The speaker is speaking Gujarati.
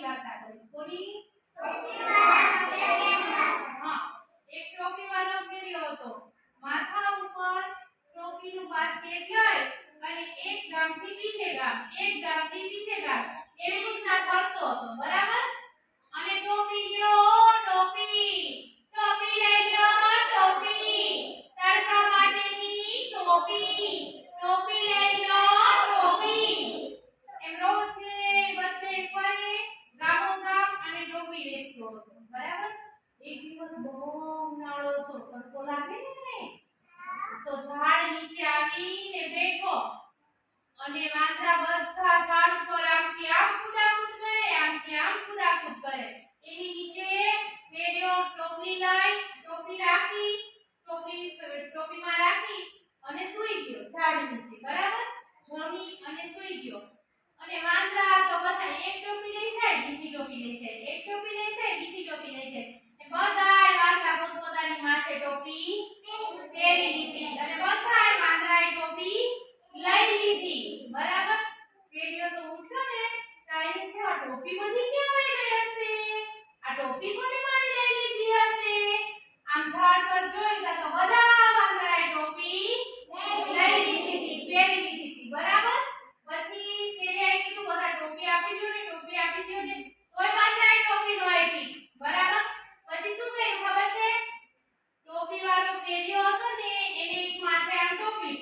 વાર્તા કરીશ. કોની? હા, એક ટોપી વાળો ફેર્યો હતો. માથા ઉપર ટોપીનું બાસ્કેટ લઈ અને એક ગામથી બીજે ગામ એવી રીતના ફરતો હતો. બરાબર? અને ટોપી લ્યો ટોપી લઈ લ્યો ટોપી, તડકા માટેની ટોપી લઈ લ્યો ટોપી. એમ રોજ બધે ફરે ગામો ગામ અને ટોપી વેચતો હતો. બરાબર? એક દિવસ બહુ ઉનાળો હતો, તડકો લાગે ને તો ઝાડ નીચે આવીને બેઠો અને વાંદરા બધા ઝાડ ઉપર આમથી આમ કૂદાકૂદ કરે. એની નીચે ફેર્યો ટોપલી લઈ, ટોપીમાં રાખી અને સૂઈ ગયો ઝાડ નીચે. બરાબર? જમી અને સૂઈ ગયો. અને વાંદરા તો બધા એક ટોપી લઈ જાય, બીજી ટોપી લઈ જાય, એક ટોપી લઈ જાય, બીજી ટોપી લઈ જાય. બધાય વાંદરા પોતપોતાની માથે ટોપી પહેરી લીધી અને બધાય વાંદરાએ ટોપી લઈ લીધી. બરાબર? ફેર્યો તો ઉઠ્યો ને તાઈને કે આ ટોપી બધી ક્યાં વઈ ગઈ હશે? આ ટોપી કોને મારી લઈ લીધી હશે? આમ ઝાડ પર જોયું તો બધા વાંદરાએ ટોપી લઈ લીધી હતી, પહેરી લીધી હતી. બરાબર? પછી ફેરિયાએ કીધું બધા ટોપી આપી દો ને તોય વાંદરાએ ટોપી ન આપી. બરાબર? પછી શું કર્યું ખબર છે? ટોપી વાળો ફેરિયો હતો ને એને એક માથે આમ ટોપી